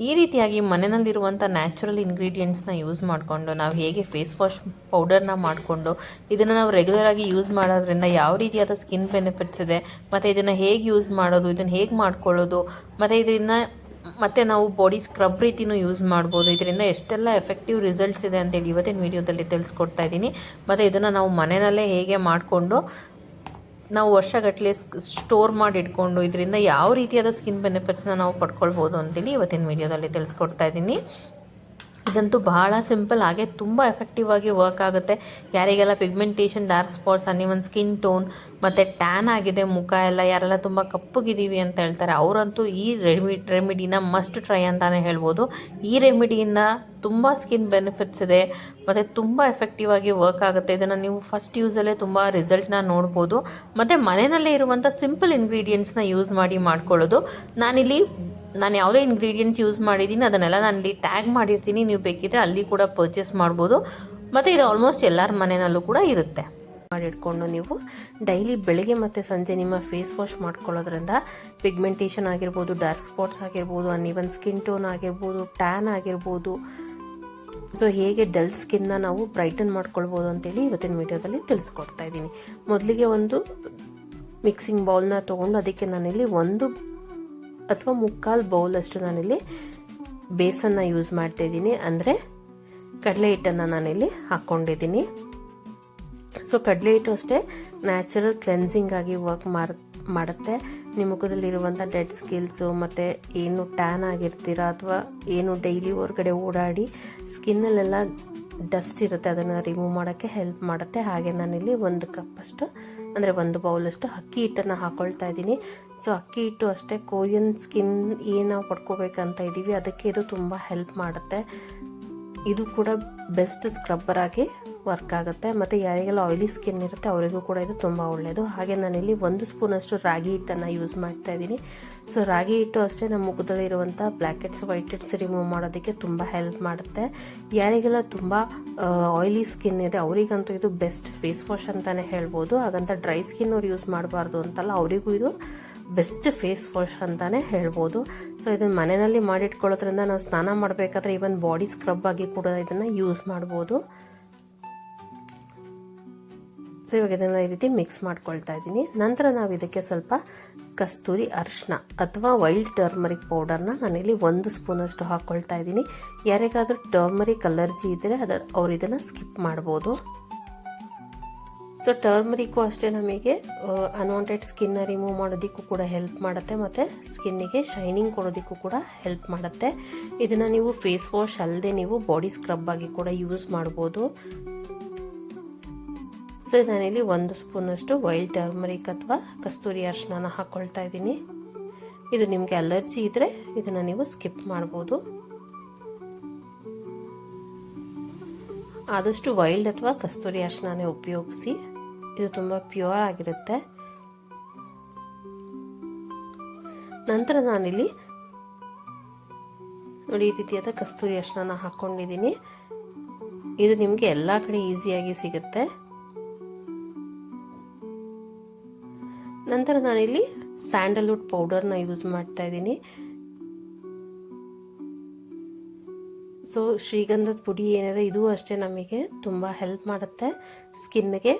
ಈ ರೀತಿಯಾಗಿ ಮನೆಯಲ್ಲಿರುವಂಥ natural ಇಂಗ್ರೀಡಿಯೆಂಟ್ಸ್ನ use ಮಾಡಿಕೊಂಡು ನಾವು ಹೇಗೆ ಫೇಸ್ ವಾಶ್ ಪೌಡರ್ನ ಮಾಡಿಕೊಂಡು ಇದನ್ನು ನಾವು ರೆಗ್ಯುಲರಾಗಿ ಯೂಸ್ ಮಾಡೋದ್ರಿಂದ ಯಾವ ರೀತಿಯಾದ ಸ್ಕಿನ್ ಬೆನಿಫಿಟ್ಸ್ ಇದೆ, ಮತ್ತು ಇದನ್ನು ಹೇಗೆ ಯೂಸ್ ಮಾಡೋದು, ಇದನ್ನು ಹೇಗೆ ಮಾಡ್ಕೊಳ್ಳೋದು, ಮತ್ತು ಇದರಿಂದ ಮತ್ತು ನಾವು ಬಾಡಿ ಸ್ಕ್ರಬ್ ರೀತಿಯೂ ಯೂಸ್ ಮಾಡ್ಬೋದು, ಇದರಿಂದ ಎಷ್ಟೆಲ್ಲ ಎಫೆಕ್ಟಿವ್ ರಿಸಲ್ಟ್ಸ್ ಇದೆ ಅಂತೇಳಿ ಇವತ್ತಿನ ವೀಡಿಯೋದಲ್ಲಿ ತಿಳಿಸ್ಕೊಡ್ತಾ ಇದ್ದೀನಿ. ಮತ್ತು ಇದನ್ನು ನಾವು ಮನೆಯಲ್ಲೇ ಹೇಗೆ ಮಾಡಿಕೊಂಡು ನಾವು ವರ್ಷಗಟ್ಟಲೆ ಸ್ಟೋರ್ ಮಾಡಿ ಇಟ್ಕೊಂಡು ಇದರಿಂದ ಯಾವ ರೀತಿಯಾದ ಸ್ಕಿನ್ ಬೆನಿಫಿಟ್ಸ್ನ ನಾವು ಪಡ್ಕೊಳ್ಬೋದು ಅಂತೇಳಿ ಇವತ್ತಿನ ವೀಡಿಯೋದಲ್ಲಿ ತಿಳಿಸ್ಕೊಡ್ತಾ ಇದ್ದೀನಿ. ಇದಂತೂ ಬಹಳ ಸಿಂಪಲ್, ಹಾಗೆ ತುಂಬ ಎಫೆಕ್ಟಿವ್ ಆಗಿ ವರ್ಕ್ ಆಗುತ್ತೆ. ಯಾರಿಗೆಲ್ಲ pigmentation, dark spots, uneven skin tone ಮತ್ತು ಟ್ಯಾನ್ ಆಗಿದೆ ಮುಖ ಎಲ್ಲ, ಯಾರೆಲ್ಲ ತುಂಬ ಕಪ್ಪಗಿದ್ದೀವಿ ಅಂತ ಹೇಳ್ತಾರೆ ಅವರಂತೂ ಈ ರೆಮಿಡಿನ ಮಸ್ಟ್ ಟ್ರೈ ಅಂತಲೇ ಹೇಳ್ಬೋದು. ಈ ರೆಮಿಡಿಯಿಂದ ತುಂಬ ಸ್ಕಿನ್ ಬೆನಿಫಿಟ್ಸ್ ಇದೆ ಮತ್ತು ತುಂಬ ಎಫೆಕ್ಟಿವ್ ಆಗಿ ವರ್ಕ್ ಆಗುತ್ತೆ. ಇದನ್ನು ನೀವು ಫಸ್ಟ್ ಯೂಸಲ್ಲೇ ತುಂಬ ರಿಸಲ್ಟ್ನ ನೋಡ್ಬೋದು. ಮತ್ತು ಮನೆಯಲ್ಲೇ ಇರುವಂಥ ಸಿಂಪಲ್ ಇಂಗ್ರೀಡಿಯೆಂಟ್ಸ್ನ ಯೂಸ್ ಮಾಡಿ ಮಾಡ್ಕೊಳ್ಳೋದು. ನಾನು ಯಾವುದೇ ಇಂಗ್ರೀಡಿಯೆಂಟ್ಸ್ ಯೂಸ್ ಮಾಡಿದ್ದೀನಿ ಅದನ್ನೆಲ್ಲ ನಾನಿಲ್ಲಿ ಟ್ಯಾಗ್ ಮಾಡಿರ್ತೀನಿ, ನೀವು ಬೇಕಿದ್ರೆ ಅಲ್ಲಿ ಕೂಡ ಪರ್ಚೇಸ್ ಮಾಡ್ಬೋದು. ಮತ್ತು ಇದು ಆಲ್ಮೋಸ್ಟ್ ಎಲ್ಲರ ಮನೆಯಲ್ಲೂ ಕೂಡ ಇರುತ್ತೆ. ಮಾಡಿಟ್ಕೊಂಡು ನೀವು ಡೈಲಿ ಬೆಳಗ್ಗೆ ಮತ್ತು ಸಂಜೆ ನಿಮ್ಮ ಫೇಸ್ ವಾಶ್ ಮಾಡ್ಕೊಳ್ಳೋದ್ರಿಂದ ಪಿಗ್ಮೆಂಟೇಷನ್ ಆಗಿರ್ಬೋದು, ಡಾರ್ಕ್ ಸ್ಪಾಟ್ಸ್ ಆಗಿರ್ಬೋದು, ಅನ್ಇವನ್ ಸ್ಕಿನ್ ಟೋನ್ ಆಗಿರ್ಬೋದು, ಟ್ಯಾನ್ ಆಗಿರ್ಬೋದು, ಸೊ ಹೇಗೆ ಡಲ್ ಸ್ಕಿನ್ನ ನಾವು ಬ್ರೈಟನ್ ಮಾಡ್ಕೊಳ್ಬೋದು ಅಂತೇಳಿ ಇವತ್ತಿನ ವಿಡಿಯೋದಲ್ಲಿ ತಿಳಿಸ್ಕೊಡ್ತಾ ಇದ್ದೀನಿ. ಮೊದಲಿಗೆ ಒಂದು ಮಿಕ್ಸಿಂಗ್ ಬೌಲ್ನ ತೊಗೊಂಡು ಅದಕ್ಕೆ ನಾನಿಲ್ಲಿ 1 ಅಥವಾ 3/4 ಬೌಲಷ್ಟು ನಾನಿಲ್ಲಿ ಬೇಸನ್ನ ಯೂಸ್ ಮಾಡ್ತಾ ಇದ್ದೀನಿ, ಅಂದರೆ ಕಡಲೆ ಹಿಟ್ಟನ್ನು ನಾನಿಲ್ಲಿ ಹಾಕ್ಕೊಂಡಿದ್ದೀನಿ. ಸೊ ಕಡಲೆ ಹಿಟ್ಟು ಅಷ್ಟೇ ನ್ಯಾಚುರಲ್ ಕ್ಲೆನ್ಸಿಂಗ್ ಆಗಿ ವರ್ಕ್ ಮಾಡುತ್ತೆ. ನಿಮ್ಮ ಮುಖದಲ್ಲಿರುವಂಥ ಡೆಡ್ ಸ್ಕಿಲ್ಸು ಮತ್ತು ಏನು ಟ್ಯಾನ್ ಆಗಿರ್ತೀರ ಅಥವಾ ಏನು ಡೈಲಿ ಹೊರಗಡೆ ಓಡಾಡಿ ಸ್ಕಿನ್ನಲ್ಲೆಲ್ಲ ಡಸ್ಟ್ ಇರುತ್ತೆ ಅದನ್ನು ರಿಮೂವ್ ಮಾಡೋಕ್ಕೆ ಹೆಲ್ಪ್ ಮಾಡುತ್ತೆ. ಹಾಗೆ ನಾನಿಲ್ಲಿ 1 ಕಪ್ಪಷ್ಟು ಅಂದರೆ 1 ಬೌಲಷ್ಟು ಅಕ್ಕಿ ಹಿಟ್ಟನ್ನು ಹಾಕ್ಕೊಳ್ತಾ ಇದ್ದೀನಿ. ಸೊ ಅಕ್ಕಿ ಹಿಟ್ಟು ಅಷ್ಟೇ ಕೊರಿಯನ್ ಸ್ಕಿನ್ ಏನು ನಾವು ಪಡ್ಕೋಬೇಕಂತ ಇದ್ದೀವಿ ಅದಕ್ಕೆ ಇದು ತುಂಬ ಹೆಲ್ಪ್ ಮಾಡುತ್ತೆ. ಇದು ಕೂಡ ಬೆಸ್ಟ್ ಸ್ಕ್ರಬ್ಬರ್ ಆಗಿ ವರ್ಕ್ ಆಗುತ್ತೆ. ಮತ್ತು ಯಾರಿಗೆಲ್ಲ ಆಯಿಲಿ ಸ್ಕಿನ್ ಇರುತ್ತೆ ಅವರಿಗೂ ಕೂಡ ಇದು ತುಂಬ ಒಳ್ಳೆಯದು. ಹಾಗೆ ನಾನಿಲ್ಲಿ 1 ಸ್ಪೂನಷ್ಟು ರಾಗಿ ಹಿಟ್ಟನ್ನು ಯೂಸ್ ಮಾಡ್ತಾ ಇದ್ದೀನಿ. ಸೊ ರಾಗಿ ಹಿಟ್ಟು ಅಷ್ಟೇ ನಮ್ಮ ಮುಖದಲ್ಲಿರುವಂಥ black heads, white heads remove ಮಾಡೋದಕ್ಕೆ ತುಂಬ ಹೆಲ್ಪ್ ಮಾಡುತ್ತೆ. ಯಾರಿಗೆಲ್ಲ ತುಂಬ ಆಯಿಲಿ ಸ್ಕಿನ್ ಇದೆ ಅವರಿಗಂತೂ ಇದು ಬೆಸ್ಟ್ ಫೇಸ್ ವಾಶ್ ಅಂತಲೇ ಹೇಳ್ಬೋದು. ಹಾಗಂತ ಡ್ರೈ ಸ್ಕಿನ್ ಅವ್ರು ಯೂಸ್ ಮಾಡಬಾರ್ದು ಅಂತಲ್ಲ, ಅವರಿಗೂ ಇದು ಬೆಸ್ಟ್ ಫೇಸ್ ವಾಶ್ ಅಂತಲೇ ಹೇಳ್ಬೋದು. ಸೊ ಇದನ್ನು ಮನೆಯಲ್ಲಿ ಮಾಡಿಟ್ಕೊಳ್ಳೋದ್ರಿಂದ ನಾವು ಸ್ನಾನ ಮಾಡಬೇಕಾದ್ರೆ ಈವನ್ ಬಾಡಿ ಸ್ಕ್ರಬ್ ಆಗಿ ಕೂಡ ಇದನ್ನು ಯೂಸ್ ಮಾಡ್ಬೋದು. ಸೊ ಇವಾಗ ಇದನ್ನು ಈ ರೀತಿ ಮಿಕ್ಸ್ ಮಾಡ್ಕೊಳ್ತಾ ಇದ್ದೀನಿ. ನಂತರ ನಾವು ಇದಕ್ಕೆ ಸ್ವಲ್ಪ ಕಸ್ತೂರಿ ಅರಿಶಿನ ಅಥವಾ ವೈಲ್ಡ್ ಟರ್ಮರಿಕ್ ಪೌಡರ್ನ ನಾನಿಲ್ಲಿ 1 ಸ್ಪೂನಷ್ಟು ಹಾಕ್ಕೊಳ್ತಾ ಇದ್ದೀನಿ. ಯಾರಿಗಾದ್ರೂ ಟರ್ಮರಿಕ್ ಅಲರ್ಜಿ ಇದ್ದರೆ ಅವ್ರು ಇದನ್ನು ಸ್ಕಿಪ್ ಮಾಡ್ಬೋದು. ಸೊ ಟರ್ಮರಿಕ್ಕು ಅಷ್ಟೇ ನಮಗೆ ಅನ್ವಾಂಟೆಡ್ ಸ್ಕಿನ್ನ ರಿಮೂವ್ ಮಾಡೋದಕ್ಕೂ ಕೂಡ ಹೆಲ್ಪ್ ಮಾಡುತ್ತೆ ಮತ್ತು ಸ್ಕಿನ್ನಿಗೆ ಶೈನಿಂಗ್ ಕೊಡೋದಕ್ಕೂ ಕೂಡ ಹೆಲ್ಪ್ ಮಾಡುತ್ತೆ. ಇದನ್ನು ನೀವು ಫೇಸ್ ವಾಶ್ ಅಲ್ಲದೆ ನೀವು ಬಾಡಿ ಸ್ಕ್ರಬ್ ಆಗಿ ಕೂಡ ಯೂಸ್ ಮಾಡ್ಬೋದು. ಸೊ ನಾನಿಲ್ಲಿ 1 ಸ್ಪೂನಷ್ಟು ವೈಲ್ಡ್ ಟರ್ಮರಿಕ್ ಅಥವಾ ಕಸ್ತೂರಿ ಅರಿಶಿನ ಹಾಕ್ಕೊಳ್ತಾ ಇದ್ದೀನಿ. ಇದು ನಿಮಗೆ ಅಲರ್ಜಿ ಇದ್ದರೆ ಇದನ್ನು ನೀವು ಸ್ಕಿಪ್ ಮಾಡ್ಬೋದು. ಆದಷ್ಟು ವೈಲ್ಡ್ ಅಥವಾ ಕಸ್ತೂರಿ ಅರಿಶಿನ ಉಪಯೋಗಿಸಿ, ಇದು ತುಂಬ ಪ್ಯೂರ್ ಆಗಿರುತ್ತೆ. ನಂತರ ನಾನಿಲ್ಲಿ ನೋಡಿ ಈ ರೀತಿಯಾದ ಕಸ್ತೂರಿ ಅರಿಶಿನ ಹಾಕ್ಕೊಂಡಿದ್ದೀನಿ. ಇದು ನಿಮಗೆ ಎಲ್ಲ ಕಡೆ ಈಸಿಯಾಗಿ ಸಿಗುತ್ತೆ. ನಂತರ ನಾನಿಲ್ಲಿ ಸ್ಯಾಂಡಲ್ವುಡ್ ಪೌಡರ್ನ ಯೂಸ್ ಮಾಡ್ತಾ ಇದ್ದೀನಿ. ಸೊ ಶ್ರೀಗಂಧದ ಪುಡಿ ಏನಿದೆ ಇದು ಅಷ್ಟೇ ನಮಗೆ ತುಂಬ ಹೆಲ್ಪ್ ಮಾಡುತ್ತೆ ಸ್ಕಿನ್ಗೆ.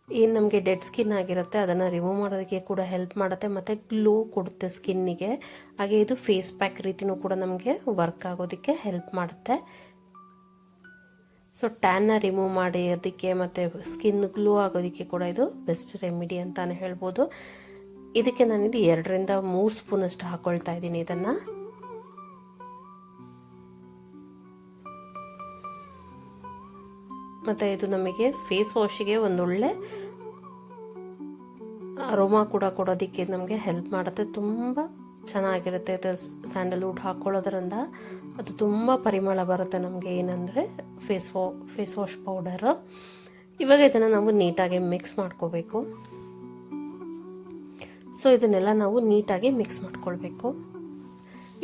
ಏನು ನಮಗೆ ಡೆಡ್ ಸ್ಕಿನ್ ಆಗಿರುತ್ತೆ ಅದನ್ನು ರಿಮೂವ್ ಮಾಡೋದಕ್ಕೆ ಕೂಡ ಹೆಲ್ಪ್ ಮಾಡುತ್ತೆ ಮತ್ತು ಗ್ಲೋ ಕೊಡುತ್ತೆ ಸ್ಕಿನ್ನಿಗೆ. ಹಾಗೆ ಇದು ಫೇಸ್ ಪ್ಯಾಕ್ ರೀತಿಯೂ ಕೂಡ ನಮಗೆ ವರ್ಕ್ ಆಗೋದಕ್ಕೆ ಹೆಲ್ಪ್ ಮಾಡುತ್ತೆ. ಸೊ ಟ್ಯಾನ್ನ ರಿಮೂವ್ ಮಾಡೋದಕ್ಕೆ ಮತ್ತು ಸ್ಕಿನ್ ಗ್ಲೋ ಆಗೋದಕ್ಕೆ ಕೂಡ ಇದು ಬೆಸ್ಟ್ ರೆಮಿಡಿ ಅಂತಲೇ ಹೇಳ್ಬೋದು. ಇದಕ್ಕೆ ನಾನಿಲ್ಲಿ 2 ರಿಂದ 3 ಸ್ಪೂನಷ್ಟು ಹಾಕ್ಕೊಳ್ತಾ ಇದ್ದೀನಿ ಇದನ್ನು. ಮತ್ತು ಇದು ನಮಗೆ ಫೇಸ್ ವಾಶಿಗೆ ಒಂದೊಳ್ಳೆ ಅರೋಮಾ ಕೂಡ ಕೊಡೋದಕ್ಕೆ ನಮಗೆ ಹೆಲ್ಪ್ ಮಾಡುತ್ತೆ. ತುಂಬ ಚೆನ್ನಾಗಿರುತ್ತೆ. ಸ್ಯಾಂಡಲ್ವುಡ್ ಹಾಕ್ಕೊಳ್ಳೋದ್ರಿಂದ ಅದು ತುಂಬ ಪರಿಮಳ ಬರುತ್ತೆ ನಮಗೆ. ಏನಂದರೆ ಫೇಸ್ ವಾಶ್ ಪೌಡರು. ಇವಾಗ ಇದನ್ನು ನಾವು ನೀಟಾಗಿ ಮಿಕ್ಸ್ ಮಾಡ್ಕೋಬೇಕು. ಸೊ ಇದನ್ನೆಲ್ಲ ನಾವು ನೀಟಾಗಿ ಮಿಕ್ಸ್ ಮಾಡ್ಕೊಳ್ಬೇಕು.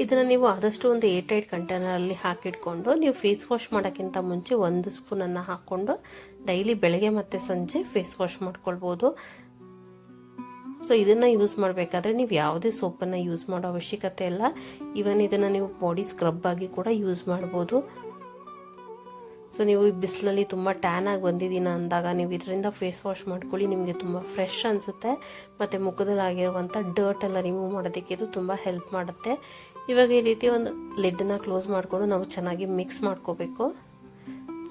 ಇದನ್ನು ನೀವು ಆದಷ್ಟು ಒಂದು ಏರ್ಟೈಟ್ ಕಂಟೈನರಲ್ಲಿ ಹಾಕಿಟ್ಕೊಂಡು ನೀವು ಫೇಸ್ ವಾಶ್ ಮಾಡೋಕ್ಕಿಂತ ಮುಂಚೆ 1 ಸ್ಪೂನನ್ನು ಹಾಕ್ಕೊಂಡು ಡೈಲಿ ಬೆಳಗ್ಗೆ ಮತ್ತು ಸಂಜೆ ಫೇಸ್ ವಾಶ್ ಮಾಡ್ಕೊಳ್ಬೋದು. ಸೊ ಇದನ್ನು ಯೂಸ್ ಮಾಡಬೇಕಾದ್ರೆ ನೀವು ಯಾವುದೇ ಸೋಪನ್ನು ಯೂಸ್ ಮಾಡೋ ಅವಶ್ಯಕತೆ ಇಲ್ಲ. ಈವನ್ ಇದನ್ನು ನೀವು ಬಾಡಿ ಸ್ಕ್ರಬ್ ಆಗಿ ಕೂಡ ಯೂಸ್ ಮಾಡ್ಬೋದು. ಸೊ ನೀವು ಈ ಬಿಸಿಲಲ್ಲಿ ತುಂಬ ಟ್ಯಾನ್ ಆಗಿ ಬಂದಿದ್ದೀನ ಅಂದಾಗ ನೀವು ಇದರಿಂದ ಫೇಸ್ ವಾಶ್ ಮಾಡ್ಕೊಳ್ಳಿ, ನಿಮಗೆ ತುಂಬ ಫ್ರೆಶ್ ಅನಿಸುತ್ತೆ ಮತ್ತು ಮುಖದಲ್ಲಿ ಆಗಿರುವಂಥ ಡರ್ಟ್ ಎಲ್ಲ ರಿಮೂವ್ ಮಾಡೋದಕ್ಕೆ ಇದು ತುಂಬ ಹೆಲ್ಪ್ ಮಾಡುತ್ತೆ. ಇವಾಗ ಈ ರೀತಿ ಒಂದು ಲಿಡ್ಡನ್ನ ಕ್ಲೋಸ್ ಮಾಡಿಕೊಂಡು ನಾವು ಚೆನ್ನಾಗಿ ಮಿಕ್ಸ್ ಮಾಡ್ಕೋಬೇಕು.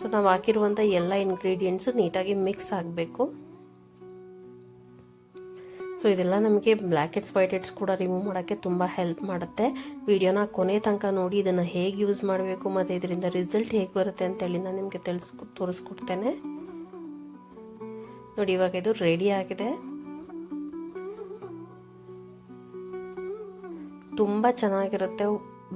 ಸೊ ನಾವು ಹಾಕಿರುವಂಥ ಎಲ್ಲ ಇಂಗ್ರೀಡಿಯೆಂಟ್ಸು ನೀಟಾಗಿ ಮಿಕ್ಸ್ ಆಗಬೇಕು. ಸೊ ಇದೆಲ್ಲ ನಮಗೆ ಬ್ಲ್ಯಾಕ್ ಹೆಡ್ಸ್ ವೈಟ್ ಹೆಡ್ಸ್ ಕೂಡ ರಿಮೂವ್ ಮಾಡೋಕ್ಕೆ ತುಂಬ ಹೆಲ್ಪ್ ಮಾಡುತ್ತೆ. ವಿಡಿಯೋನ ಕೊನೆ ತನಕ ನೋಡಿ ಇದನ್ನು ಹೇಗೆ ಯೂಸ್ ಮಾಡಬೇಕು ಮತ್ತು ಇದರಿಂದ ರಿಸಲ್ಟ್ ಹೇಗೆ ಬರುತ್ತೆ ಅಂತೇಳಿ ನಾನು ನಿಮಗೆ ತೋರಿಸ್ಕೊಡ್ತೇನೆ ನೋಡಿ. ಇವಾಗ ಇದು ರೆಡಿ ಆಗಿದೆ. ತುಂಬ ಚೆನ್ನಾಗಿರುತ್ತೆ.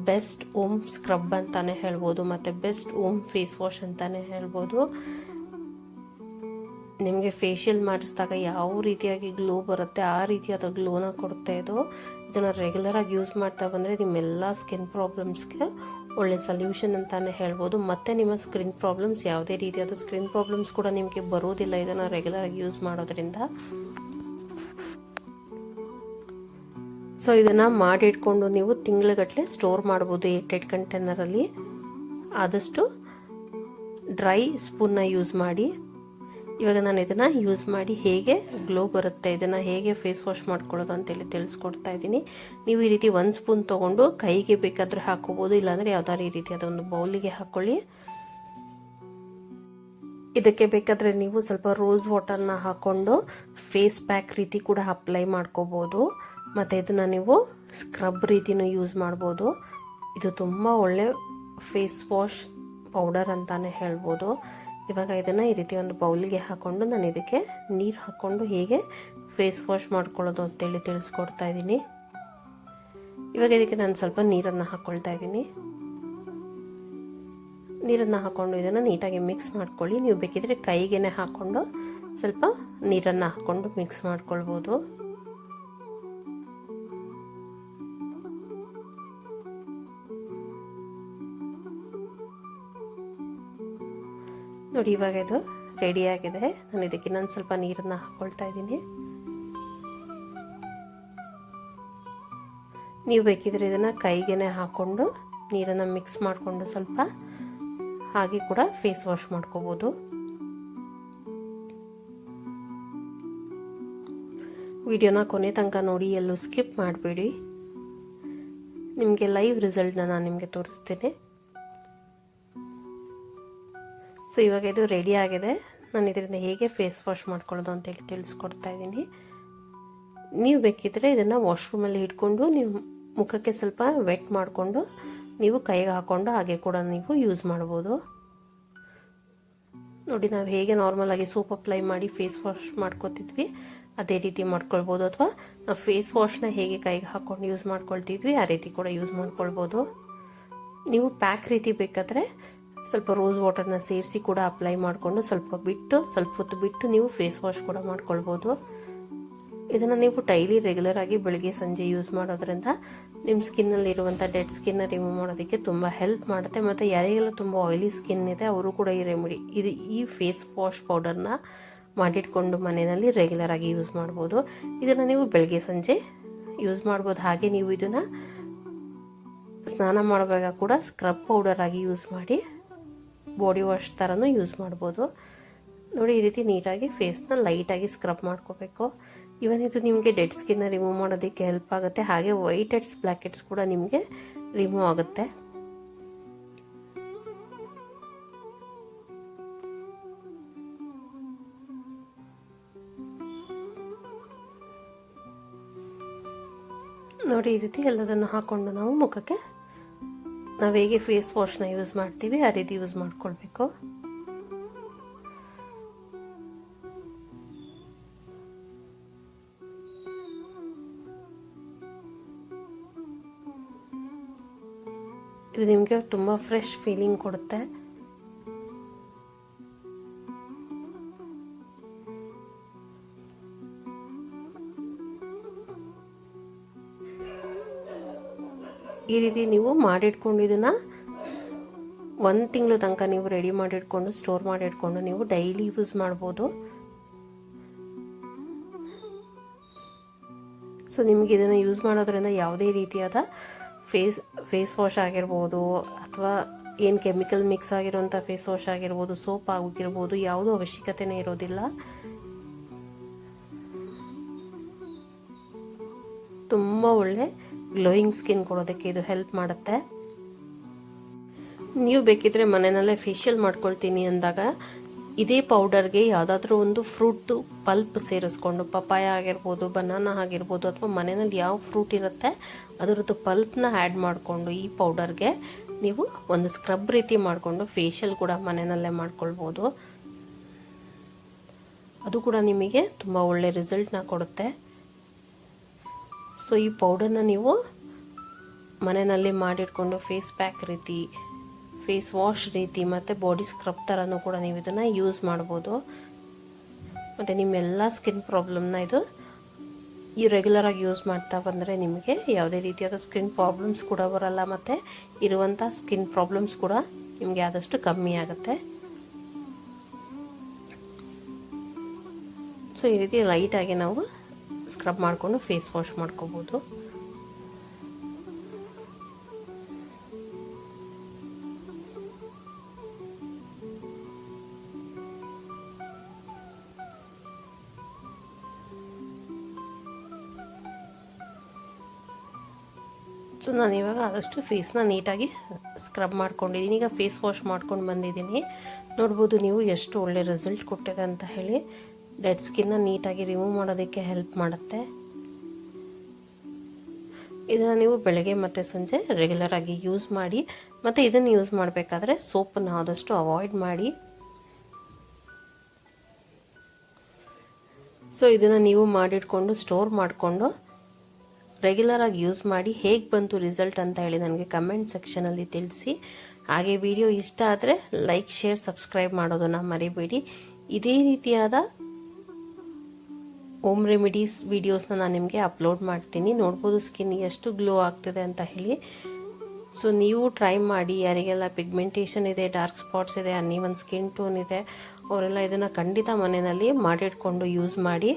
ಬೆಸ್ಟ್ ಓಮ್ ಸ್ಕ್ರಬ್ ಅಂತಾನೆ ಹೇಳ್ಬೋದು ಮತ್ತು ಬೆಸ್ಟ್ ಓಮ್ ಫೇಸ್ ವಾಶ್ ಅಂತಾನೆ ಹೇಳ್ಬೋದು. ನಿಮಗೆ ಫೇಶಿಯಲ್ ಮಾಡಿಸಿದಾಗ ಯಾವ ರೀತಿಯಾಗಿ ಗ್ಲೋ ಬರುತ್ತೆ ಆ ರೀತಿಯಾದ ಗ್ಲೋನ ಕೊಡುತ್ತೆ ಇದು. ಇದನ್ನು ರೆಗ್ಯುಲರಾಗಿ ಯೂಸ್ ಮಾಡ್ತಾ ಬಂದರೆ ನಿಮ್ಮೆಲ್ಲ ಸ್ಕಿನ್ ಪ್ರಾಬ್ಲಮ್ಸ್ಗೆ ಒಳ್ಳೆ ಸೊಲ್ಯೂಷನ್ ಅಂತಾನೆ ಹೇಳ್ಬೋದು. ಮತ್ತು ನಿಮ್ಮ ಸ್ಕಿನ್ ಪ್ರಾಬ್ಲಮ್ಸ್ ಯಾವುದೇ ರೀತಿಯಾದ ಸ್ಕಿನ್ ಪ್ರಾಬ್ಲಮ್ಸ್ ಕೂಡ ನಿಮಗೆ ಬರೋದಿಲ್ಲ ಇದನ್ನು ರೆಗ್ಯುಲರಾಗಿ ಯೂಸ್ ಮಾಡೋದ್ರಿಂದ. ಸೊ ಇದನ್ನು ಮಾಡಿಟ್ಕೊಂಡು ನೀವು ತಿಂಗಳಗಟ್ಟಲೆ ಸ್ಟೋರ್ ಮಾಡ್ಬೋದು ಏರ್ಟೈಟ್ ಕಂಟೈನರಲ್ಲಿ. ಆದಷ್ಟು ಡ್ರೈ ಸ್ಪೂನ್ನ ಯೂಸ್ ಮಾಡಿ. ಇವಾಗ ನಾನು ಇದನ್ನು ಯೂಸ್ ಮಾಡಿ ಹೇಗೆ ಗ್ಲೋ ಬರುತ್ತೆ, ಇದನ್ನು ಹೇಗೆ ಫೇಸ್ ವಾಶ್ ಮಾಡ್ಕೊಳ್ಳೋದು ಅಂತೇಳಿ ತಿಳಿಸ್ಕೊಡ್ತಾ ಇದ್ದೀನಿ. ನೀವು ಈ ರೀತಿ 1 ಸ್ಪೂನ್ ತೊಗೊಂಡು ಕೈಗೆ ಬೇಕಾದರೆ ಹಾಕೋಬೋದು, ಇಲ್ಲಾಂದರೆ ಯಾವ್ದಾದ್ರು ಈ ರೀತಿಯಾದ ಒಂದು ಬೌಲಿಗೆ ಹಾಕ್ಕೊಳ್ಳಿ. ಇದಕ್ಕೆ ಬೇಕಾದರೆ ನೀವು ಸ್ವಲ್ಪ ರೋಸ್ ವಾಟರ್ನ ಹಾಕ್ಕೊಂಡು ಫೇಸ್ ಪ್ಯಾಕ್ ರೀತಿ ಕೂಡ ಅಪ್ಲೈ ಮಾಡ್ಕೋಬೋದು. ಮತ್ತು ಇದನ್ನು ನೀವು ಸ್ಕ್ರಬ್ ರೀತಿನೂ ಯೂಸ್ ಮಾಡ್ಬೋದು. ಇದು ತುಂಬ ಒಳ್ಳೆ ಫೇಸ್ ವಾಶ್ ಪೌಡರ್ ಅಂತಾನೆ ಹೇಳ್ಬೋದು. ಇವಾಗ ಇದನ್ನು ಈ ರೀತಿ ಒಂದು ಬೌಲಿಗೆ ಹಾಕ್ಕೊಂಡು ನಾನು ಇದಕ್ಕೆ ನೀರು ಹಾಕ್ಕೊಂಡು ಹೇಗೆ ಫೇಸ್ ವಾಶ್ ಮಾಡ್ಕೊಳ್ಳೋದು ಅಂತೇಳಿ ತಿಳಿಸ್ಕೊಡ್ತಾ ಇದ್ದೀನಿ. ಇವಾಗ ಇದಕ್ಕೆ ನಾನು ಸ್ವಲ್ಪ ನೀರನ್ನು ಹಾಕ್ಕೊಳ್ತಾ ಇದ್ದೀನಿ. ನೀರನ್ನು ಹಾಕ್ಕೊಂಡು ಇದನ್ನು ನೀಟಾಗಿ ಮಿಕ್ಸ್ ಮಾಡ್ಕೊಳ್ಳಿ. ನೀವು ಬೇಕಿದ್ರೆ ಕೈಗೇನೆ ಹಾಕ್ಕೊಂಡು ಸ್ವಲ್ಪ ನೀರನ್ನು ಹಾಕ್ಕೊಂಡು ಮಿಕ್ಸ್ ಮಾಡ್ಕೊಳ್ಬೋದು. ನೋಡಿ ಇವಾಗ ಇದು ರೆಡಿಯಾಗಿದೆ. ನಾನು ಇದಕ್ಕೆ ನಾನು ಸ್ವಲ್ಪ ನೀರನ್ನು ಹಾಕ್ಕೊಳ್ತಾ ಇದ್ದೀನಿ. ನೀವು ಬೇಕಿದ್ರೆ ಇದನ್ನು ಕೈಗೇನೆ ಹಾಕ್ಕೊಂಡು ನೀರನ್ನು ಮಿಕ್ಸ್ ಮಾಡಿಕೊಂಡು ಸ್ವಲ್ಪ ಹಾಗೆ ಕೂಡ ಫೇಸ್ ವಾಶ್ ಮಾಡ್ಕೋಬೋದು. ವಿಡಿಯೋನ ಕೊನೆ ತನಕ ನೋಡಿ, ಎಲ್ಲೂ ಸ್ಕಿಪ್ ಮಾಡಬೇಡಿ. ನಿಮಗೆ ಲೈವ್ ರಿಸಲ್ಟ್ನ ನಾನು ನಿಮಗೆ ತೋರಿಸ್ತೇನೆ. ಸೊ ಇವಾಗ ಇದು ರೆಡಿ ಆಗಿದೆ. ನಾನು ಇದರಿಂದ ಹೇಗೆ ಫೇಸ್ ವಾಶ್ ಮಾಡ್ಕೊಳ್ಳೋದು ಅಂತೇಳಿ ತಿಳಿಸ್ಕೊಡ್ತಾ ಇದ್ದೀನಿ. ನೀವು ಬೇಕಿದ್ರೆ ಇದನ್ನು ವಾಶ್ರೂಮಲ್ಲಿ ಇಟ್ಕೊಂಡು ನೀವು ಮುಖಕ್ಕೆ ಸ್ವಲ್ಪ ವೆಟ್ ಮಾಡಿಕೊಂಡು ನೀವು ಕೈಗೆ ಹಾಕ್ಕೊಂಡು ಹಾಗೆ ಕೂಡ ನೀವು ಯೂಸ್ ಮಾಡ್ಬೋದು. ನೋಡಿ ನಾವು ಹೇಗೆ ನಾರ್ಮಲಾಗಿ ಸೋಪ್ ಅಪ್ಲೈ ಮಾಡಿ ಫೇಸ್ ವಾಶ್ ಮಾಡ್ಕೊತಿದ್ವಿ ಅದೇ ರೀತಿ ಮಾಡ್ಕೊಳ್ಬೋದು. ಅಥವಾ ನಾವು ಫೇಸ್ ವಾಶ್ನ ಹೇಗೆ ಕೈಗೆ ಹಾಕ್ಕೊಂಡು ಯೂಸ್ ಮಾಡ್ಕೊಳ್ತಿದ್ವಿ ಆ ರೀತಿ ಕೂಡ ಯೂಸ್ ಮಾಡ್ಕೊಳ್ಬೋದು. ನೀವು ಪ್ಯಾಕ್ ರೀತಿ ಬೇಕಾದರೆ ಸ್ವಲ್ಪ ರೋಸ್ ವಾಟರ್ನ ಸೇರಿಸಿ ಕೂಡ ಅಪ್ಲೈ ಮಾಡಿಕೊಂಡು ಸ್ವಲ್ಪ ಹೊತ್ತು ಬಿಟ್ಟು ನೀವು ಫೇಸ್ ವಾಶ್ ಕೂಡ ಮಾಡ್ಕೊಳ್ಬೋದು. ಇದನ್ನು ನೀವು ಡೈಲಿ ರೆಗ್ಯುಲರ್ ಆಗಿ ಬೆಳಗ್ಗೆ ಸಂಜೆ ಯೂಸ್ ಮಾಡೋದ್ರಿಂದ ನಿಮ್ಮ ಸ್ಕಿನ್ನಲ್ಲಿ ಇರುವಂಥ ಡೆಡ್ ಸ್ಕಿನ್ನ ರಿಮೂವ್ ಮಾಡೋದಕ್ಕೆ ತುಂಬ ಹೆಲ್ಪ್ ಮಾಡುತ್ತೆ. ಮತ್ತು ಯಾರಿಗೆಲ್ಲ ತುಂಬ ಆಯಿಲಿ ಸ್ಕಿನ್ ಇದೆ ಅವರು ಕೂಡ ಈ ಫೇಸ್ ವಾಶ್ ಪೌಡರ್ನ ಮಾಡಿಟ್ಕೊಂಡು ಮನೆಯಲ್ಲಿ ರೆಗ್ಯುಲರ್ ಆಗಿ ಯೂಸ್ ಮಾಡ್ಬೋದು. ಇದನ್ನು ನೀವು ಬೆಳಗ್ಗೆ ಸಂಜೆ ಯೂಸ್ ಮಾಡ್ಬೋದು. ಹಾಗೆ ನೀವು ಇದನ್ನು ಸ್ನಾನ ಮಾಡುವಾಗ ಕೂಡ ಸ್ಕ್ರಬ್ ಪೌಡರ್ ಆಗಿ ಯೂಸ್ ಮಾಡಿ ಬಾಡಿ ವಾಶ್ ಥರನೂ ಯೂಸ್ ಮಾಡ್ಬೋದು. ನೋಡಿ ಈ ರೀತಿ ನೀಟಾಗಿ ಫೇಸ್ನ ಲೈಟಾಗಿ ಸ್ಕ್ರಬ್ ಮಾಡ್ಕೋಬೇಕು. ಇವನ್ ಇದು ನಿಮಗೆ ಡೆಡ್ ಸ್ಕಿನ್ನ ರಿಮೂವ್ ಮಾಡೋದಕ್ಕೆ ಹೆಲ್ಪ್ ಆಗುತ್ತೆ. ಹಾಗೆ ವೈಟ್ ಹೆಡ್ಸ್ ಬ್ಲ್ಯಾಕ್ ಹೆಡ್ಸ್ ಕೂಡ ನಿಮಗೆ ರಿಮೂವ್ ಆಗುತ್ತೆ. ನೋಡಿ ಈ ರೀತಿ ಎಲ್ಲದನ್ನು ಹಾಕೊಂಡು ನಾವು ಮುಖಕ್ಕೆ ನಾವು ಹೇಗೆ ಫೇಸ್ ವಾಶ್ನ ಯೂಸ್ ಮಾಡ್ತೀವಿ ಆ ರೀತಿ ಯೂಸ್ ಮಾಡ್ಕೊಳ್ಬೇಕು. ಇದು ನಿಮಗೆ ತುಂಬ ಫ್ರೆಶ್ ಫೀಲಿಂಗ್ ಕೊಡುತ್ತೆ. ಈ ರೀತಿ ನೀವು ಮಾಡಿಟ್ಕೊಂಡು ಇದನ್ನು 1 ತಿಂಗಳು ತನಕ ನೀವು ರೆಡಿ ಮಾಡಿಟ್ಕೊಂಡು ಸ್ಟೋರ್ ಮಾಡಿಟ್ಕೊಂಡು ನೀವು ಡೈಲಿ ಯೂಸ್ ಮಾಡ್ಬೋದು. ಸೊ ನಿಮಗೆ ಇದನ್ನು ಯೂಸ್ ಮಾಡೋದ್ರಿಂದ ಯಾವುದೇ ರೀತಿಯಾದ ಫೇಸ್ ವಾಶ್ ಆಗಿರ್ಬೋದು ಅಥವಾ ಏನು ಕೆಮಿಕಲ್ ಮಿಕ್ಸ್ ಆಗಿರುವಂಥ ಫೇಸ್ ವಾಶ್ ಆಗಿರ್ಬೋದು, ಸೋಪ್ ಆಗಿರ್ಬೋದು, ಯಾವುದೂ ಅವಶ್ಯಕತೆನೇ ಇರೋದಿಲ್ಲ. ತುಂಬ ಒಳ್ಳೆ ಗ್ಲೋಯಿಂಗ್ ಸ್ಕಿನ್ ಕೊಡೋದಕ್ಕೆ ಇದು ಹೆಲ್ಪ್ ಮಾಡುತ್ತೆ. ನೀವು ಬೇಕಿದ್ರೆ ಮನೆಯಲ್ಲೇ ಫೇಶಿಯಲ್ ಮಾಡ್ಕೊಳ್ತೀನಿ ಅಂದಾಗ ಇದೇ ಪೌಡರ್ಗೆ ಯಾವುದಾದ್ರೂ ಒಂದು ಫ್ರೂಟ್ದು ಪಲ್ಪ್ ಸೇರಿಸ್ಕೊಂಡು, ಪಪಾಯ ಆಗಿರ್ಬೋದು, ಬನಾನಾ ಆಗಿರ್ಬೋದು, ಅಥವಾ ಮನೆಯಲ್ಲಿ ಯಾವ ಫ್ರೂಟ್ ಇರುತ್ತೆ ಅದರದ್ದು ಪಲ್ಪ್ನ ಆ್ಯಡ್ ಮಾಡಿಕೊಂಡು ಈ ಪೌಡರ್ಗೆ ನೀವು ಒಂದು ಸ್ಕ್ರಬ್ ರೀತಿ ಮಾಡಿಕೊಂಡು ಫೇಶಿಯಲ್ ಕೂಡ ಮನೆಯಲ್ಲೇ ಮಾಡ್ಕೊಳ್ಬೋದು. ಅದು ಕೂಡ ನಿಮಗೆ ತುಂಬ ಒಳ್ಳೆ ರಿಸಲ್ಟ್ನ ಕೊಡುತ್ತೆ. ಸೊ ಈ ಪೌಡರ್ನ ನೀವು ಮನೆಯಲ್ಲಿ ಮಾಡಿಟ್ಕೊಂಡು ಫೇಸ್ ಪ್ಯಾಕ್ ರೀತಿ, ಫೇಸ್ ವಾಶ್ ರೀತಿ ಮತ್ತು ಬಾಡಿ ಸ್ಕ್ರಬ್ ಥರನೂ ಕೂಡ ನೀವು ಇದನ್ನು ಯೂಸ್ ಮಾಡ್ಬೋದು. ಮತ್ತು ನಿಮ್ಮೆಲ್ಲ ಸ್ಕಿನ್ ಪ್ರಾಬ್ಲಮ್ನ ಇದು ಈ ರೆಗ್ಯುಲರಾಗಿ ಯೂಸ್ ಮಾಡ್ತಾ ಬಂದರೆ ನಿಮಗೆ ಯಾವುದೇ ರೀತಿಯಾದ ಸ್ಕಿನ್ ಪ್ರಾಬ್ಲಮ್ಸ್ ಕೂಡ ಬರಲ್ಲ, ಮತ್ತು ಇರುವಂಥ ಸ್ಕಿನ್ ಪ್ರಾಬ್ಲಮ್ಸ್ ಕೂಡ ನಿಮಗೆ ಆದಷ್ಟು ಕಮ್ಮಿ ಆಗುತ್ತೆ. ಸೊ ಈ ರೀತಿ ಲೈಟಾಗಿ ನಾವು ಸ್ಕ್ರಬ್ ಮಾಡಿಕೊಂಡು ಫೇಸ್ ವಾಶ್ ಮಾಡ್ಕೋಬೋದು. ಸೊ ನಾನು ಇವಾಗ ಆದಷ್ಟು ಫೇಸ್ನ ನೀಟಾಗಿ ಸ್ಕ್ರಬ್ ಮಾಡ್ಕೊಂಡಿದ್ದೀನಿ. ಈಗ ಫೇಸ್ ವಾಶ್ ಮಾಡ್ಕೊಂಡು ಬಂದಿದ್ದೀನಿ. ನೋಡ್ಬೋದು ನೀವು ಎಷ್ಟು ಒಳ್ಳೆ ರಿಸಲ್ಟ್ ಕೊಟ್ಟಿದೆ ಅಂತ ಹೇಳಿ. ಡೆಡ್ ಸ್ಕಿನ್ನ ನೀಟಾಗಿ ರಿಮೂವ್ ಮಾಡೋದಕ್ಕೆ ಹೆಲ್ಪ್ ಮಾಡುತ್ತೆ. ಇದನ್ನು ನೀವು ಬೆಳಗ್ಗೆ ಮತ್ತು ಸಂಜೆ ರೆಗ್ಯುಲರಾಗಿ ಯೂಸ್ ಮಾಡಿ. ಮತ್ತು ಇದನ್ನು ಯೂಸ್ ಮಾಡಬೇಕಾದ್ರೆ ಸೋಪನ್ನು ಆದಷ್ಟು ಅವಾಯ್ಡ್ ಮಾಡಿ. ಸೊ ಇದನ್ನು ನೀವು ಮಾಡಿಟ್ಕೊಂಡು ಸ್ಟೋರ್ ಮಾಡಿಕೊಂಡು ರೆಗ್ಯುಲರಾಗಿ ಯೂಸ್ ಮಾಡಿ ಹೇಗೆ ಬಂತು ರಿಸಲ್ಟ್ ಅಂತ ಹೇಳಿ ನನಗೆ ಕಮೆಂಟ್ ಸೆಕ್ಷನಲ್ಲಿ ತಿಳಿಸಿ. ಹಾಗೆ ವಿಡಿಯೋ ಇಷ್ಟ ಆದರೆ ಲೈಕ್, ಶೇರ್, ಸಬ್ಸ್ಕ್ರೈಬ್ ಮಾಡೋದನ್ನು ಮರಿಬೇಡಿ. ಇದೇ ರೀತಿಯಾದ ಹೋಮ್ ರೆಮಿಡೀಸ್ ವಿಡಿಯೋಸ್ನ ನಾನು ನಿಮಗೆ ಅಪ್ಲೋಡ್ ಮಾಡ್ತೀನಿ. ನೋಡ್ಬೋದು ಸ್ಕಿನ್ ಎಷ್ಟು ಗ್ಲೋ ಆಗ್ತಿದೆ ಅಂತ ಹೇಳಿ. ಸೊ ನೀವು ಟ್ರೈ ಮಾಡಿ. ಯಾರಿಗೆಲ್ಲ ಪಿಗ್ಮೆಂಟೇಷನ್ ಇದೆ, ಡಾರ್ಕ್ ಸ್ಪಾಟ್ಸ್ ಇದೆ, ಅನ್ನೀವನ್ ಸ್ಕಿನ್ ಟೋನ್ ಇದೆ, ಅವರೆಲ್ಲ ಇದನ್ನು ಖಂಡಿತ ಮನೆಯಲ್ಲಿ ಮಾಡಿಟ್ಕೊಂಡು ಯೂಸ್ ಮಾಡಿ.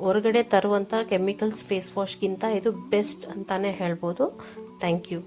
ಹೊರಗಡೆ ತರುವಂಥ ಕೆಮಿಕಲ್ಸ್ ಫೇಸ್ ವಾಶ್ಗಿಂತ ಇದು ಬೆಸ್ಟ್ ಅಂತಾನೆ ಹೇಳ್ಬೋದು. Thank you.